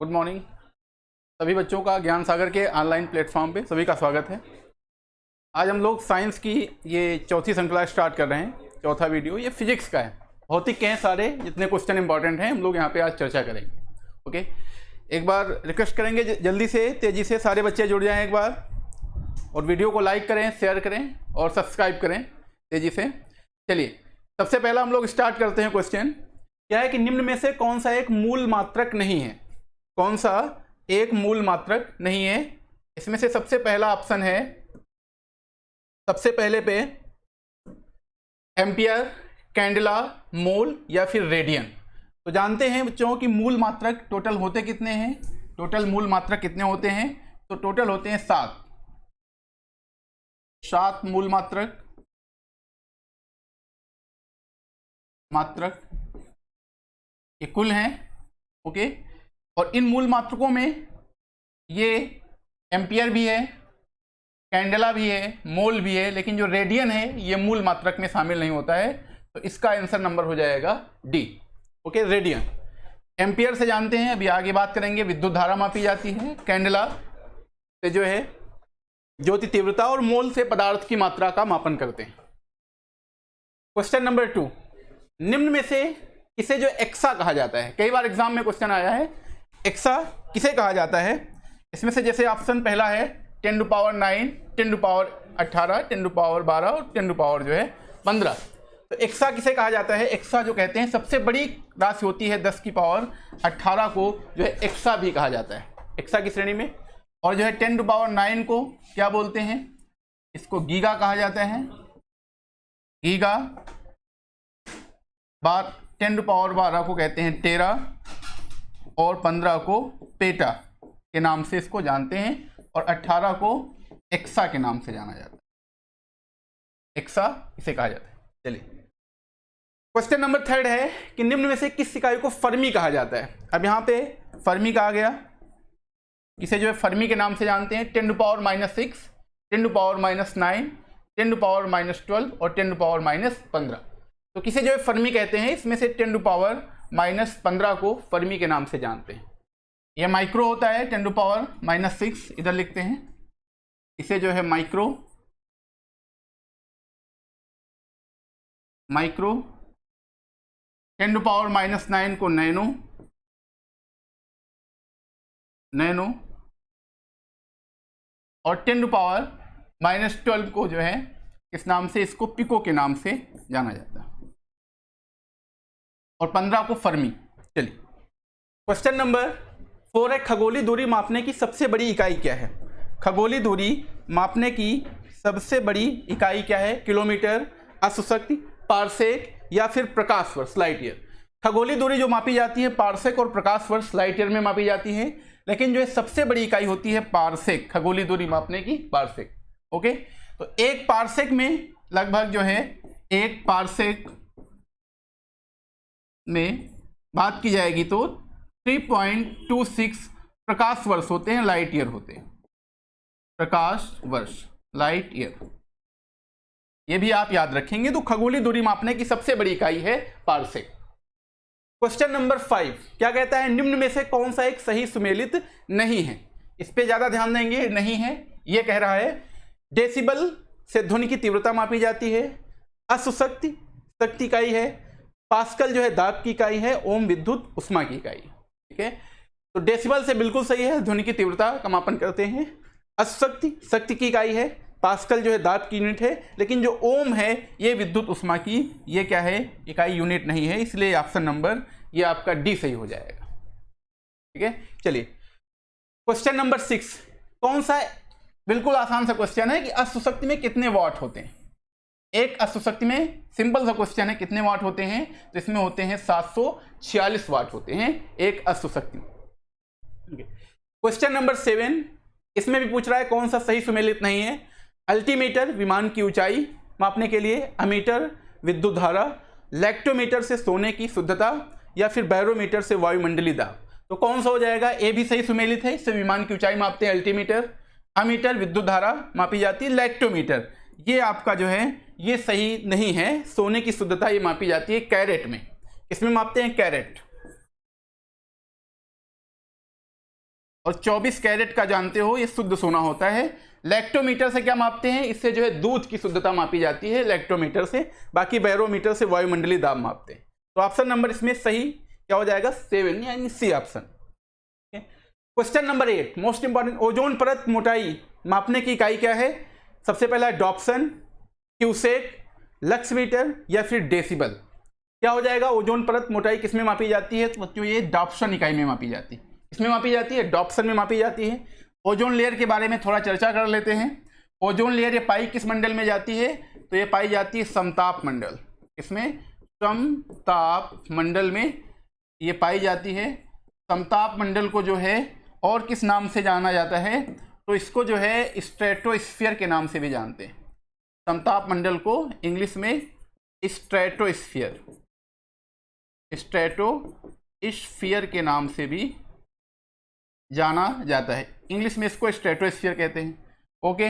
Good morning. सभी बच्चों का ज्ञान सागर के ऑनलाइन प्लेटफॉर्म पे सभी का स्वागत है। आज हम लोग साइंस की ये चौथी श्रृंखला स्टार्ट कर रहे हैं। चौथा वीडियो ये फिजिक्स का है। भौतिक के हैं सारे जितने क्वेश्चन इंपॉर्टेंट हैं हम लोग यहाँ पे आज चर्चा करेंगे। ओके, एक बार रिक्वेस्ट करेंगे जल्दी से तेज़ी से सारे बच्चे जुड़ जाएँ एक बार, और वीडियो को लाइक करें, शेयर करें और सब्सक्राइब करें तेज़ी से। चलिए, सबसे पहला हम लोग स्टार्ट करते हैं। क्वेश्चन क्या है कि निम्न में से कौन सा एक मूल मात्रक नहीं है? कौन सा एक मूल मात्रक नहीं है? इसमें से सबसे पहला ऑप्शन है, सबसे पहले पे एम्पियर, कैंडेला, मोल या फिर रेडियन। तो जानते हैं बच्चों कि मूल मात्रक टोटल होते कितने हैं? टोटल मूल मात्रक कितने होते हैं? तो टोटल होते हैं 7 मूल मात्रक ये कुल हैं। ओके, और इन मूल मात्रकों में ये एम्पियर भी है, कैंडेला भी है, मोल भी है, लेकिन जो रेडियन है ये मूल मात्रक में शामिल नहीं होता है। तो इसका आंसर नंबर हो जाएगा डी। Okay, radian. एम्पियर से जानते हैं, अभी आगे बात करेंगे, विद्युत धारा मापी जाती है। कैंडेला से जो है ज्योति तीव्रता, और मोल से पदार्थ की मात्रा का मापन करते हैं। क्वेश्चन नंबर 2, निम्न में से इसे जो एक्सा कहा जाता है, कई बार एग्जाम में क्वेश्चन आया है, एक्सा किसे कहा जाता है? इसमें से जैसे ऑप्शन पहला है 10 to power 9, 10 to power 18, 10 to power 12 और 10 टू पावर जो है 15। तो एक्सा किसे कहा जाता है? एक्सा जो कहते हैं सबसे बड़ी राशि होती है 10 की पावर 18 को जो है एक्सा भी कहा जाता है, एक्सा की श्रेणी में। और जो है 10 टू पावर 9 को क्या बोलते हैं? इसको गीगा कहा जाता है, गीगा। 10 टू पावर 12 को कहते हैं टेरा, और 15 को पेटा के नाम से इसको जानते हैं, और 18 को एक्सा के नाम से जाना जाता है। एक्सा इसे कहा जाता है। चलिए, क्वेश्चन नंबर 3 है कि निम्न में से किस इकाई को फर्मी कहा जाता है? अब यहाँ पे फर्मी कहा गया, इसे जो है फर्मी के नाम से जानते हैं। 10 to power -6, 10 to power -9, 10 to power -12 और 10 टू पावर -15। तो किसे जो है फर्मी कहते हैं? इसमें से 10 टू पावर -15 को फर्मी के नाम से जानते हैं। यह माइक्रो होता है। 10 टू पावर -6 इधर लिखते हैं, इसे जो है माइक्रो 10 टू पावर -9 को नैनो, और 10 टू पावर -12 को जो है इस नाम से, इसको पिको के नाम से जाना जाता है, और 15 को फर्मी। चलिए, क्वेश्चन नंबर 4 है, खगोलीय दूरी मापने की सबसे बड़ी इकाई क्या है? खगोलीय दूरी मापने की सबसे बड़ी इकाई क्या है? किलोमीटर, अश्वशक्ति, पारसेक या फिर प्रकाश वर्ष, लाइट ईयर। खगोलीय दूरी जो मापी जाती है पारसेक और प्रकाश वर्ष, लाइट ईयर में मापी जाती है, लेकिन जो है सबसे बड़ी इकाई होती है पारसेक, खगोलीय दूरी मापने की पारसेक। ओके, तो एक पारसेक में लगभग जो है, एक पारसेक में बात की जाएगी तो 3.26 प्रकाश वर्ष होते हैं, लाइट ईयर होते हैं। प्रकाश वर्ष, लाइट ईयर, ये भी आप याद रखेंगे। तो खगोलीय दूरी मापने की सबसे बड़ी इकाई है पारसेक। क्वेश्चन नंबर 5 क्या कहता है? निम्न में से कौन सा एक सही सुमेलित नहीं है? इस पे ज्यादा ध्यान देंगे। नहीं है, ये कह रहा है डेसिबल से ध्वनि की तीव्रता मापी जाती है, अश्वशक्ति शक्ति इकाई है, पास्कल जो है दाब की इकाई है, ओम विद्युत उष्मा की इकाई। ठीक है, तो डेसिबल से बिल्कुल सही है, ध्वनि की तीव्रता का मापन करते हैं। अश्वशक्ति शक्ति की इकाई है, पास्कल जो है दाब की यूनिट है, लेकिन जो ओम है ये विद्युत उष्मा की, ये क्या है? इकाई, यूनिट नहीं है, इसलिए ऑप्शन नंबर ये आपका डी सही हो जाएगा। ठीक है, चलिए क्वेश्चन नंबर 6, कौन सा, बिल्कुल आसान सा क्वेश्चन है कि अश्वशक्ति में कितने वाट होते हैं? एक अश्वशक्ति में, सिंपल सा क्वेश्चन है, कितने वाट होते हैं? तो इसमें होते हैं 746 वाट होते हैं एक अश्वशक्ति में। क्वेश्चन नंबर 7, इसमें भी पूछ रहा है कौन सा सही सुमेलित नहीं है? अल्टीमीटर विमान की ऊंचाई मापने के लिए, अमीटर विद्युत धारा, लैक्टोमीटर से सोने की शुद्धता, या फिर बैरोमीटर से वायुमंडलीय दाब। तो कौन सा हो जाएगा? ए भी सही सुमेलित है, इससे विमान की ऊंचाई मापते हैं अल्टीमीटर, अमीटर विद्युत धारा मापी जाती है, लैक्टोमीटर ये आपका जो है ये सही नहीं है। सोने की शुद्धता ये मापी जाती है कैरेट में, इसमें मापते हैं कैरेट। और 24 कैरेट का जानते हो ये शुद्ध सोना होता है। लैक्टोमीटर से क्या मापते हैं, इससे जो है दूध की शुद्धता मापी जाती है लैक्टोमीटर से, बाकी बैरोमीटर से वायुमंडलीय दाब मापते हैं। तो ऑप्शन नंबर इसमें सही क्या हो जाएगा 7 यानी C option. Question number 8 most important, ozone परत मोटाई मापने की इकाई क्या है? सबसे पहला डॉप्सन, क्यूसेक, लक्स मीटर या फिर डेसिबल। क्या हो जाएगा, ओजोन परत मोटाई किस में मापी जाती है? तो बच्चों ये डॉप्सन इकाई में मापी जाती है। किसमें मापी जाती है? डॉप्सन में मापी जाती है। ओजोन लेयर के बारे में थोड़ा चर्चा कर लेते हैं। ओजोन लेयर ये पाई किस मंडल में जाती है? तो ये पाई जाती है समताप मंडल। इसमें समताप मंडल में ये पाई जाती है। समताप मंडल को जो है और किस नाम से जाना जाता है? तो इसको जो है स्ट्रेटोस्फीयर के नाम से भी जानते हैं। समताप मंडल को इंग्लिश में स्ट्रेटोस्फीयर, स्ट्रेटोस्फीयर के नाम से भी जाना जाता है। इंग्लिश में इसको स्ट्रेटोस्फीयर कहते हैं। ओके,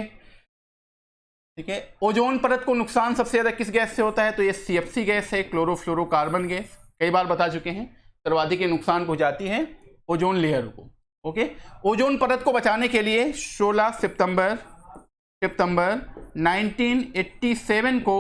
ठीक है। ओजोन परत को नुकसान सबसे ज़्यादा किस गैस से होता है? तो ये CFC गैस है, क्लोरोफ्लोरोकार्बन गैस। कई बार बता चुके हैं, सर्वाधिक नुकसान पहुंचाती है ओजोन लेयर को। ओके, ओजोन परत को बचाने के लिए 16 सितंबर 1987 को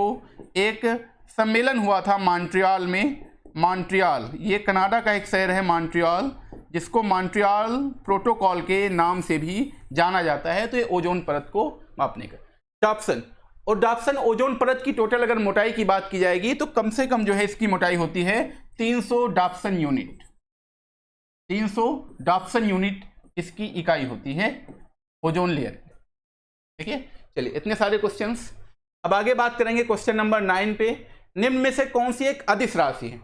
एक सम्मेलन हुआ था मॉन्ट्रियल में। मॉन्ट्रियल ये कनाडा का एक शहर है मॉन्ट्रियल, जिसको मॉन्ट्रियल प्रोटोकॉल के नाम से भी जाना जाता है। तो ये ओजोन परत को मापने का डॉप्सन। और डॉप्सन ओजोन परत की टोटल अगर मोटाई की बात की जाएगी तो कम से कम जो है इसकी मोटाई होती है 300 डॉप्सन यूनिट। 300 डॉप्सन यूनिट इसकी इकाई होती है ओजोन लेयर। ठीक है, चलिए इतने सारे क्वेश्चंस। अब आगे बात करेंगे क्वेश्चन नंबर 9 पे। निम्न में से कौन सी एक अदिश राशि है?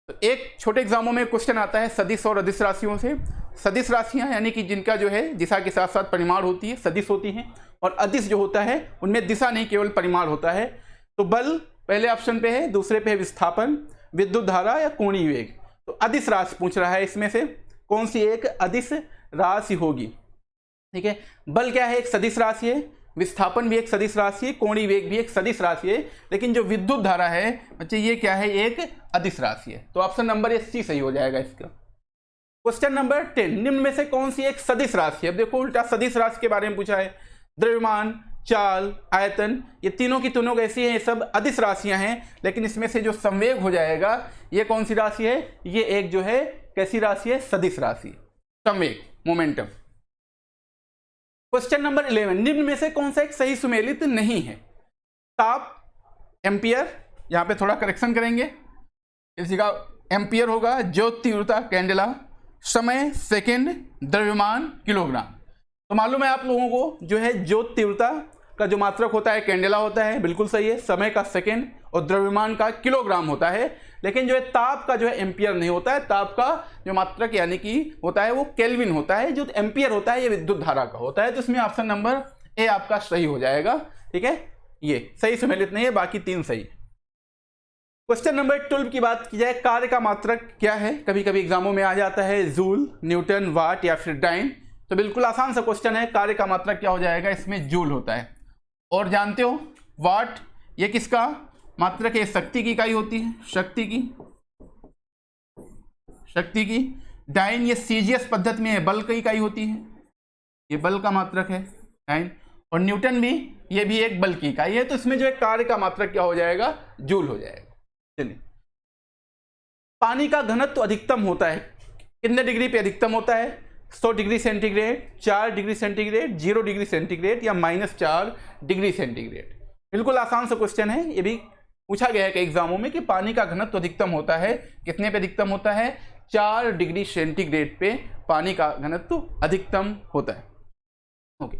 तो एक छोटे एग्जामों में क्वेश्चन आता है सदिश और अदिश राशियों से। सदिश राशियां यानी कि जिनका जो है दिशा के साथ साथ परिमाण होती है, सदिश होती हैं। और अदिश जो होता है उनमें दिशा नहीं केवल परिमाण होता है। तो बल पहले ऑप्शन पे है, दूसरे पे है विस्थापन, विद्युत धारा या कोणीय वेग। तो अदिश राशि पूछ रहा है, इसमें से कौन सी एक अदिश राशि होगी? ठीक है, बल क्या है? एक सदिश राशि है, विस्थापन भी एक सदिश राशि है, कोणीय वेग भी एक सदिश राशि है। लेकिन जो विद्युत धारा है बच्चे ये क्या है? एक अदिश राशि है। तो ऑप्शन नंबर ये सी सही हो जाएगा इसका। क्वेश्चन नंबर 10 निम्न में से कौन सी एक सदिश राशि है? अब देखो उल्टा सदिश राशि के बारे में पूछा है। द्रव्यमान, चाल, आयतन, ये तीनों की तीनों कैसी हैं? ये सब अदिश राशियां हैं। लेकिन इसमें से जो संवेग हो जाएगा ये कौन सी राशि है? ये एक जो है कैसी राशि है? सदिश राशि, संवेग, मोमेंटम। क्वेश्चन नंबर 11 निम्न में से कौन सा एक सही सुमेलित नहीं है? ताप, एम्पियर, यहां पे थोड़ा करेक्शन करेंगे, इस जगह एम्पियर होगा। ज्योत तीव्रता, कैंडेला, समय सेकंड, द्रव्यमान किलोग्राम। तो मालूम है आप लोगों को जो है ज्योत तीव्रता का जो मात्रक होता है कैंडेला होता है, बिल्कुल सही है। समय का सेकंड और द्रव्यमान का किलोग्राम होता है। लेकिन जो है ताप का जो है एम्पियर नहीं होता है। ताप का जो मात्रक यानी कि होता है वो केल्विन होता है। जो एम्पियर होता है ये विद्युत धारा का होता है। तो इसमें ऑप्शन नंबर ए आपका सही हो जाएगा। ठीक है, ये सही सम्मिलित नहीं है, बाकी 3 सही है। क्वेश्चन नंबर 12 की बात की जाए, कार्य का मात्रक क्या है? कभी कभी एग्जामों में आ जाता है जूल, न्यूटन, वाट या फिर डाइन। तो बिल्कुल आसान सा क्वेश्चन है, कार्य का मात्रक क्या हो जाएगा? इसमें जूल होता है। और जानते हो वाट ये किसका मात्रक है? शक्ति की इकाई होती है, शक्ति की। डाइन ये सीजीएस पद्धति में है, बल की इकाई होती है, ये बल का मात्रक है डाइन। और न्यूटन भी, ये भी एक बल की इकाई है। तो इसमें जो है कार्य का मात्रक क्या हो जाएगा? जूल हो जाएगा। चलिए, पानी का घनत्व अधिकतम होता है कितने डिग्री पे अधिकतम होता है? 100 degree centigrade, 4 degree centigrade, 0 degree centigrade या -4 डिग्री सेंटीग्रेड। बिल्कुल आसान सा क्वेश्चन है, ये भी पूछा गया है कई एग्जामों में कि पानी का घनत्व अधिकतम होता है कितने पे अधिकतम होता है? 4 डिग्री सेंटीग्रेड पे पानी का घनत्व अधिकतम होता है। ओके,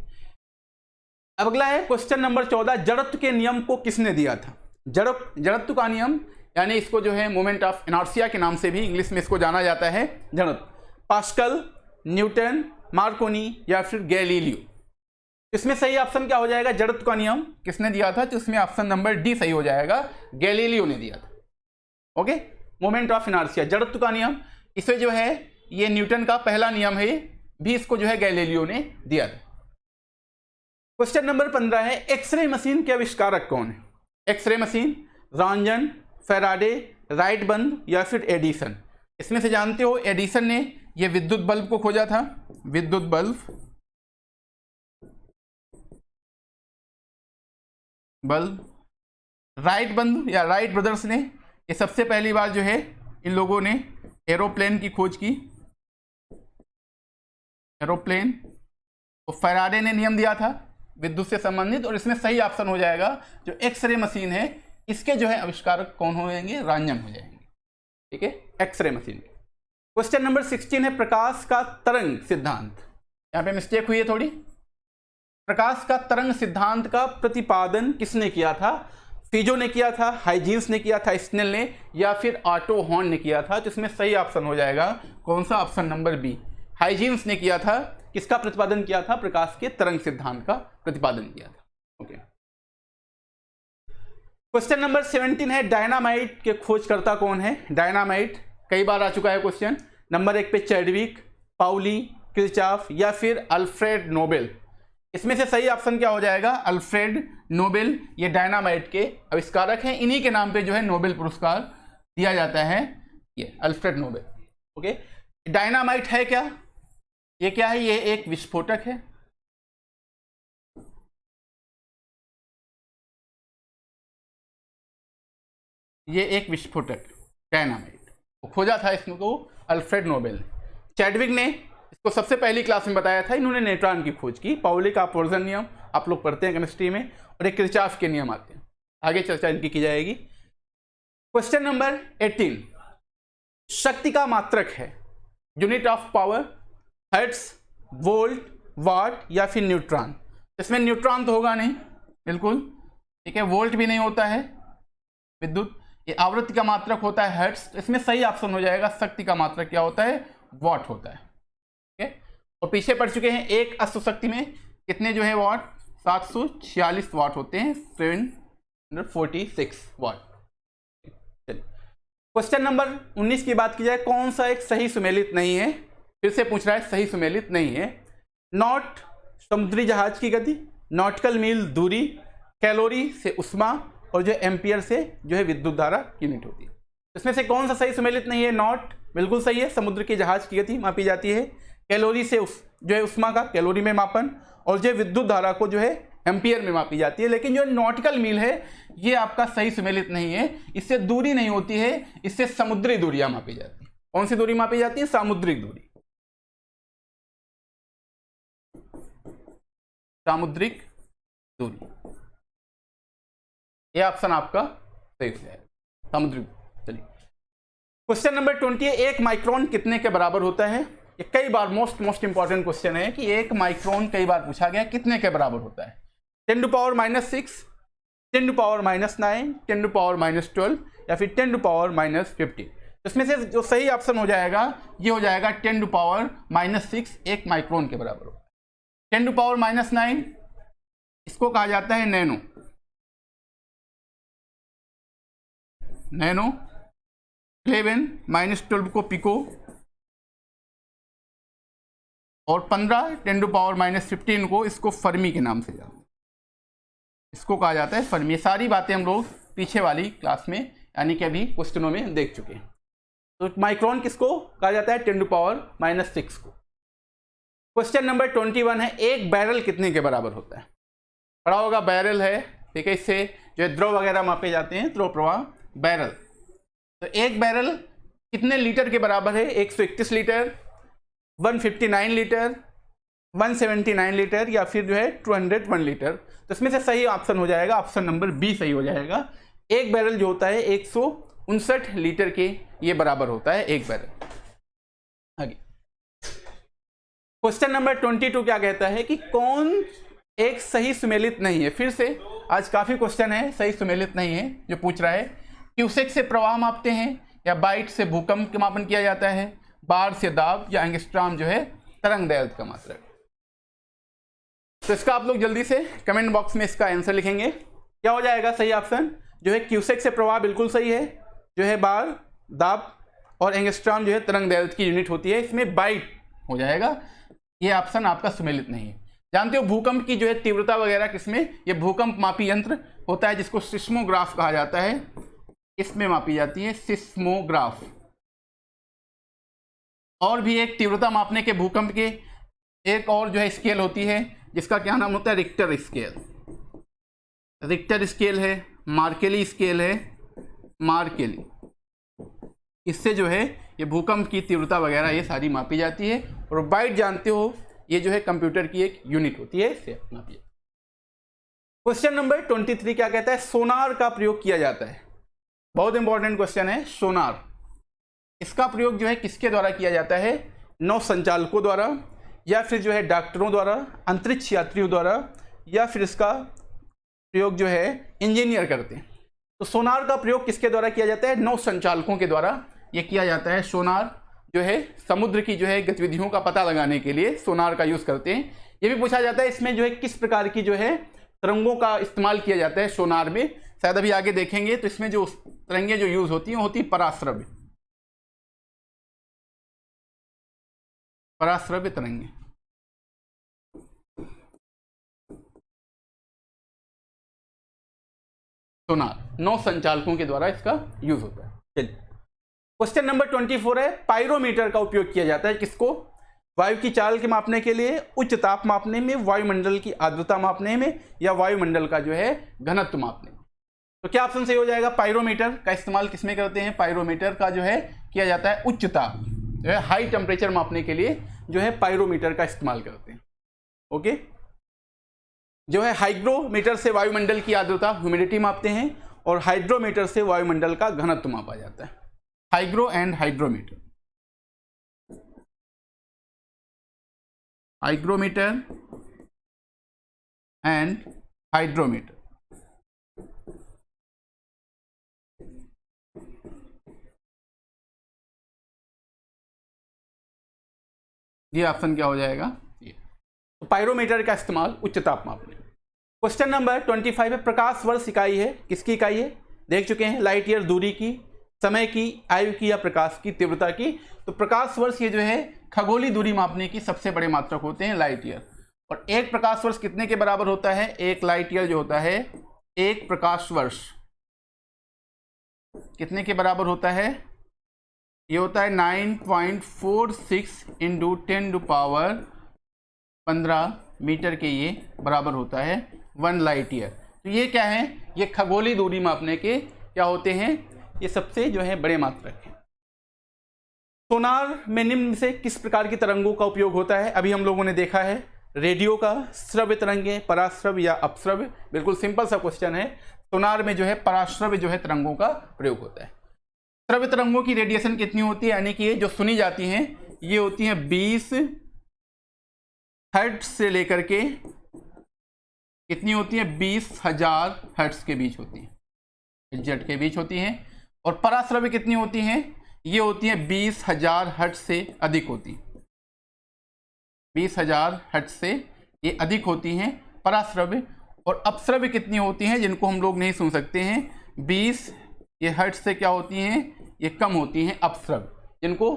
अब अगला है क्वेश्चन नंबर 14 जड़त्व के नियम को किसने दिया था? जड़त्व का नियम यानी इसको जो है मोमेंट ऑफ इनर्शिया के नाम से भी इंग्लिश में इसको जाना जाता है। जड़त्व पास्कल, न्यूटन, मार्कोनी या फिर गैलीलियो। इसमें सही ऑप्शन क्या हो जाएगा? जड़त्व का नियम किसने दिया था? तो इसमें ऑप्शन नंबर डी सही हो जाएगा, गैलीलियो ने दिया था। ओके, मोमेंट ऑफ इनर्शिया, जड़त्व का नियम, इसे जो है ये न्यूटन का पहला नियम है, भी इसको जो है गैलीलियो ने दिया था। क्वेश्चन नंबर 15 है एक्सरे मशीन के आविष्कारक कौन है? एक्सरे मशीन रॉन्जन, फैराडे, राइटबंद या फिर एडिसन। इसमें से जानते हो एडिसन ने ये विद्युत बल्ब को खोजा था। विद्युत बल्ब राइट बंधु या राइट ब्रदर्स ने ये सबसे पहली बार जो है इन लोगों ने एरोप्लेन की खोज की। एरोप्लेन तो फैराडे ने नियम दिया था विद्युत से संबंधित, और इसमें सही ऑप्शन हो जाएगा जो एक्सरे मशीन है, इसके जो है आविष्कारक कौन हो जाएंगे? रांजन हो जाएंगे। ठीक है, एक्सरे मशीन। क्वेश्चन नंबर 16 है प्रकाश का तरंग सिद्धांत। यहाँ पे मिस्टेक हुई है थोड़ी। प्रकाश का तरंग सिद्धांत का प्रतिपादन किसने किया था? फिजो ने किया था, हाइजीन्स ने किया था, स्नेल ने, या फिर ऑटो हॉर्न ने किया था? तो इसमें सही ऑप्शन हो जाएगा कौन सा? ऑप्शन नंबर बी, हाइजीन्स ने किया था। किसका प्रतिपादन किया था? प्रकाश के तरंग सिद्धांत का प्रतिपादन किया था। ओके। क्वेश्चन नंबर 17 है डायनामाइट के खोजकर्ता कौन है? डायनामाइट कई बार आ चुका है क्वेश्चन। नंबर 1 पे चैडविक, पाउली, किरचॉफ या फिर अल्फ्रेड नोबेल? इसमें से सही ऑप्शन क्या हो जाएगा? Alfred Nobel. ये डायनामाइट के आविष्कारक हैं, इन्हीं के नाम पे जो है नोबेल पुरस्कार दिया जाता है, ये अल्फ्रेड नोबेल। ओके। डायनामाइट है क्या? ये क्या है? ये एक विस्फोटक है। ये एक विस्फोटक डायनामाइट खोजा था इसको अल्फ्रेड नोबेल ने। चैडविक ने इसको सबसे पहली क्लास में बताया था, इन्होंने न्यूट्रॉन की खोज की। पाउली का अपवर्जन नियम आप लोग पढ़ते हैं केमिस्ट्री में, और एक किरचॉफ के नियम आते हैं, आगे चर्चा इनकी की जाएगी। क्वेश्चन नंबर 18 शक्ति का मात्रक है, unit of power, hertz, volt, watt या फिर न्यूट्रॉन? इसमें न्यूट्रॉन तो होगा नहीं, बिल्कुल। ठीक है, वोल्ट भी नहीं होता है विद्युत। ये आवृत्ति का मात्रक होता है हर्ट्ज। इसमें सही ऑप्शन हो जाएगा शक्ति का मात्रक क्या होता है? वाट होता है। ठीक है, और पीछे पढ़ चुके हैं एक अश्वशक्ति में कितने जो है वाट? 746 वाट होते हैं, 746 वाट। क्वेश्चन नंबर 19 की बात की जाए, कौन सा एक सही सुमेलित नहीं है? फिर से पूछ रहा है, सही सुमेलित नहीं है। नॉट समुद्री जहाज की गति, नॉटिकल मील दूरी, कैलोरी से उष्मा, और जो एम्पियर से जो है विद्युत धारा यूनिट होती है। इसमें से कौन सा सही सुमेलित नहीं है? नॉट बिल्कुल सही है, समुद्र के जहाज की गति मापी जाती है। कैलोरी से जो है उष्मा का कैलोरी में मापन, और जो विद्युत धारा को जो है एम्पियर में मापी जाती है। लेकिन जो नॉटिकल मील है ये आपका सही सुमेलित नहीं है, इससे दूरी नहीं होती है, इससे समुद्री दूरियां मापी जाती है। कौन सी दूरी मापी जाती है? सामुद्रिक दूरी, सामुद्रिक दूरी। ये ऑप्शन आपका सही हो जाएगा, सामुद्रिक। चलिए क्वेश्चन नंबर 20 1 माइक्रोन कितने के बराबर होता है? ये कई बार मोस्ट इंपॉर्टेंट क्वेश्चन है कि 1 माइक्रोन कई बार पूछा गया, कितने के बराबर होता है? 10⁻⁻6, 10⁻⁹, 10⁻⁻12 या फिर 10⁻⁻15? इसमें से जो सही ऑप्शन हो जाएगा ये हो जाएगा 10⁻⁻6 1 माइक्रोन के बराबर होता है। 10⁻⁹ इसको कहा जाता है नैनो, नैनो। 11-12 को पिको, और 15 10⁻⁻15 को इसको फर्मी के नाम से जाता है, इसको कहा जाता है फर्मी। ये सारी बातें हम लोग पीछे वाली क्लास में यानी कि अभी क्वेश्चनों में देख चुके हैं। तो माइक्रोन किसको कहा जाता है? 10⁻⁻6 को। क्वेश्चन नंबर 21 है एक बैरल कितने के बराबर होता है? पढ़ा होगा बैरल है, ठीक है, इससे जो द्रव वगैरह मापे जाते हैं, द्रव प्रवाह, बैरल। तो एक बैरल कितने लीटर के बराबर है? 131 लीटर, 159 लीटर, 179 लीटर या फिर जो है 201 लीटर? तो इसमें से सही ऑप्शन हो जाएगा ऑप्शन नंबर बी सही हो जाएगा। एक बैरल जो होता है 159 लीटर के ये बराबर होता है एक बैरल। आगे क्वेश्चन नंबर 22 क्या कहता है कि कौन एक सही सुमेलित नहीं है? फिर से आज काफी क्वेश्चन है सही सुमेलित नहीं है जो पूछ रहा है। क्यूसेक से प्रवाह मापते हैं, या बाइट से भूकंप का मापन किया जाता है, बार से दाब, या एंगस्ट्रॉम जो है तरंग दैर्घ्य का मात्रक? तो इसका आप लोग जल्दी से कमेंट बॉक्स में इसका आंसर लिखेंगे। क्या हो जाएगा सही ऑप्शन? जो है क्यूसेक से प्रवाह बिल्कुल सही है, जो है बार, दाब और एंगस्ट्रॉम जो है तरंग दैर्घ्य की यूनिट होती है, इसमें बाइट हो जाएगा। ये ऑप्शन आपका सुमेलित नहीं है। जानते हो भूकंप की जो है तीव्रता वगैरह किसमें? ये भूकंप मापी यंत्र होता है जिसको सिस्मोग्राफ कहा जाता है, इसमें मापी जाती है सिस्मोग्राफ। और भी एक तीव्रता मापने के भूकंप के एक और जो है स्केल होती है जिसका क्या नाम होता है, रिक्टर स्केल। रिक्टर स्केल है, मार्केली स्केल है, मार्केली। इससे जो है ये भूकंप की तीव्रता वगैरह ये सारी मापी जाती है। और बाइट जानते हो ये जो है कंप्यूटर की एक यूनिट होती है, इससे मापी। क्वेश्चन नंबर 23 क्या कहता है, सोनार का प्रयोग किया जाता है। बहुत इंपॉर्टेंट क्वेश्चन है सोनार। इसका प्रयोग जो है किसके द्वारा किया जाता है, नौ संचालकों द्वारा, या फिर जो है डॉक्टरों द्वारा, अंतरिक्ष यात्रियों द्वारा, या फिर इसका प्रयोग जो है इंजीनियर करते हैं। तो सोनार का प्रयोग किसके द्वारा किया जाता है, नौ संचालकों के द्वारा ये किया जाता है। सोनार जो है समुद्र की जो है गतिविधियों का पता लगाने के लिए सोनार का यूज करते हैं। ये भी पूछा जाता है इसमें जो है किस प्रकार की जो है तरंगों का इस्तेमाल किया जाता है सोनार में, शायद अभी आगे देखेंगे। तो इसमें जो तरंगें जो यूज होती हैं होती पराश्रव्य, पराश्रव्य तरंगे। सोनार नौ संचालकों के द्वारा इसका यूज होता है। चलिए क्वेश्चन नंबर 24 है, पायरोमीटर का उपयोग किया जाता है किसको, वायु की चाल के मापने के लिए, उच्च ताप मापने में, वायुमंडल की आर्द्रता मापने में, या वायुमंडल का जो है घनत्व मापने में। तो क्या ऑप्शन सही हो जाएगा, पायरोमीटर का इस्तेमाल किसमें करते हैं, पायरोमीटर का जो है किया जाता है उच्च ताप जो है हाई टेम्परेचर मापने के लिए जो है पायरोमीटर का इस्तेमाल करते हैं। ओके, जो है हाइग्रोमीटर से वायुमंडल की आर्द्रता ह्यूमिडिटी मापते हैं, और हाइड्रोमीटर से वायुमंडल का घनत्व मापा जाता है। Hygro and hydrometer, hygrometer and hydrometer. ये ऑप्शन क्या हो जाएगा, ये। तो पायरोमीटर का इस्तेमाल उच्च ताप मापने। क्वेश्चन नंबर 25 है, प्रकाश वर्ष इकाई है, किसकी इकाई है, देख चुके हैं, लाइट ईयर दूरी की, समय की, आयु की, या प्रकाश की तीव्रता की। तो प्रकाश वर्ष ये जो है खगोलीय दूरी मापने की सबसे बड़े मात्रक होते हैं, लाइट ईयर। और एक प्रकाश वर्ष कितने के बराबर होता है, एक लाइट ईयर जो होता है, एक प्रकाश वर्ष कितने के बराबर होता है, ये होता है 9.46 इंटू 10⁻15 मीटर के ये बराबर होता है 1 लाइट ईयर। तो ये क्या है, ये खगोलीय दूरी मापने के क्या होते हैं, ये सबसे जो है बड़े मात्रक है। सोनार में निम्न से किस प्रकार की तरंगों का उपयोग होता है, अभी हम लोगों ने देखा है रेडियो का, श्रव्य तरंगे, पराश्रव्य या अपश्रव्य। बिल्कुल सिंपल सा क्वेश्चन है। सोनार में जो है पराश्रव्य जो है तरंगों का प्रयोग होता है। श्रव्य तरंगों की रेडिएशन कितनी होती है, यानी कि ये जो सुनी जाती हैं ये होती हैं 20 हर्ट्ज से लेकर के कितनी होती है, 20,000 हर्ट्ज के बीच होती है, जेट के बीच होती हैं। और पराश्रव्य कितनी होती हैं, ये होती हैं 20,000 हर्ट्ज से अधिक होती हैं, 20,000 हर्ट्ज से ये अधिक होती हैं पराश्रव्य। और अपश्रव्य कितनी होती हैं, जिनको हम लोग नहीं सुन सकते हैं, 20 ये हर्ट्ज से क्या होती हैं, ये कम होती हैं अपश्रव्य, जिनको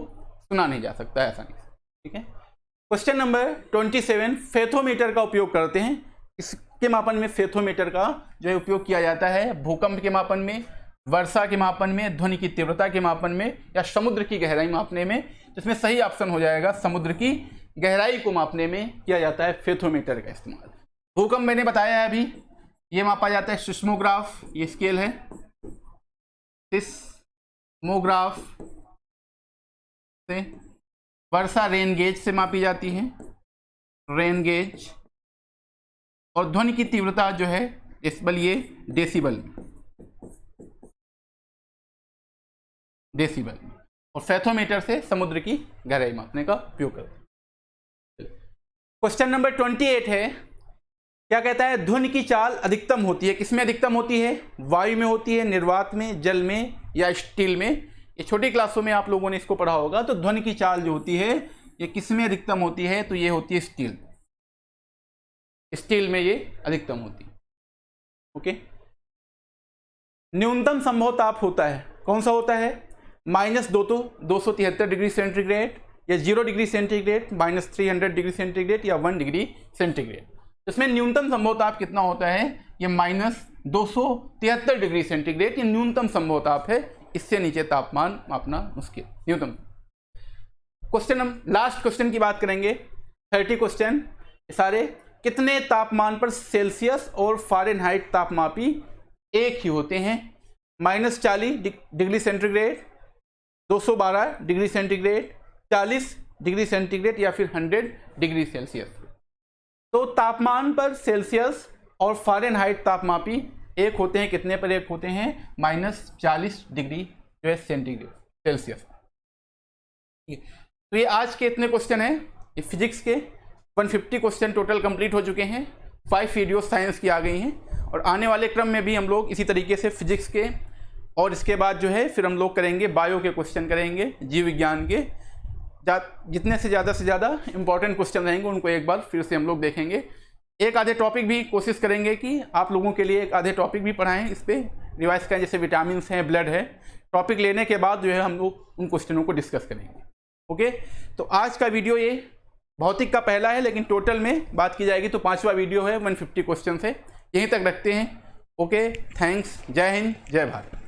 सुना नहीं जा सकता है आसानी से। ठीक है, क्वेश्चन नंबर 27, फेथोमीटर का उपयोग करते हैं, इसके मापन में फेथोमीटर का जो है उपयोग किया जाता है, भूकंप के मापन में, वर्षा के मापन में, ध्वनि की तीव्रता के मापन में, या समुद्र की गहराई मापने में। जिसमें सही ऑप्शन हो जाएगा समुद्र की गहराई को मापने में किया जाता है फेथोमीटर का इस्तेमाल। भूकंप मैंने बताया है अभी, ये मापा जाता है सिस्मोग्राफ, ये स्केल है, सिस्मोग्राफ से। वर्षा रेन गेज से मापी जाती है, रेन गेज। और ध्वनि की तीव्रता जो है डेसिबल, ये डेसिबल में, डेसिबल में। और फेथोमीटर से समुद्र की गहराई मापने का उपयोग करते हैं। क्वेश्चन नंबर 28 है, क्या कहता है, ध्वनि की चाल अधिकतम होती है, किसमें अधिकतम होती है, वायु में होती है, निर्वात में, जल में, या स्टील में। ये छोटी क्लासों में आप लोगों ने इसको पढ़ा होगा। तो ध्वनि की चाल जो होती है ये किसमें अधिकतम होती है, तो ये होती है स्टील, स्टील में ये अधिकतम होती है। ओके, न्यूनतम संभव ताप होता है, कौन सा होता है, -273 डिग्री सेंटीग्रेड, या 0 डिग्री सेंटीग्रेड, -300 डिग्री सेंटीग्रेड, या 1 डिग्री सेंटीग्रेड। इसमें न्यूनतम संभव ताप कितना होता है, ये -273 डिग्री सेंटीग्रेड, ये न्यूनतम संभव ताप है, इससे नीचे तापमान मापना मुश्किल, न्यूनतम। क्वेश्चन हम लास्ट क्वेश्चन की बात करेंगे। 30 क्वेश्चन सारे। कितने तापमान पर सेल्सियस और फ़ारेनहाइट तापमापी एक ही होते हैं? -40 degree centigrade, 212 degree centigrade, 40 degree centigrade या फिर 100 डिग्री सेल्सियस। तो तापमान पर सेल्सियस और फ़ारेनहाइट तापमापी एक होते हैं, कितने पर एक होते हैं? -40 डिग्री जो है सेंटीग्रेड सेल्सियस। तो ये आज के इतने क्वेश्चन हैं ये फिजिक्स के। 150 क्वेश्चन टोटल कंप्लीट हो चुके हैं। 5 वीडियो साइंस की आ गई हैं और आने वाले क्रम में भी हम लोग इसी तरीके से फिजिक्स के और इसके बाद जो है फिर हम लोग करेंगे बायो के क्वेश्चन करेंगे, जीव विज्ञान के। जितने से ज़्यादा इंपॉर्टेंट क्वेश्चन रहेंगे उनको एक बार फिर से हम लोग देखेंगे। एक आधे टॉपिक भी कोशिश करेंगे कि आप लोगों के लिए एक आधे टॉपिक भी पढ़ाएं, इस पर रिवाइज करें, जैसे विटामिन हैं, ब्लड है। टॉपिक लेने के बाद जो है हम लोग उन क्वेश्चनों को डिस्कस करेंगे। ओके, तो आज का वीडियो ये भौतिक का पहला है, लेकिन टोटल में बात की जाएगी तो 5वां वीडियो है। 150 क्वेश्चन है। यहीं तक रखते हैं। Okay, thanks. जय हिंद, जय भारत।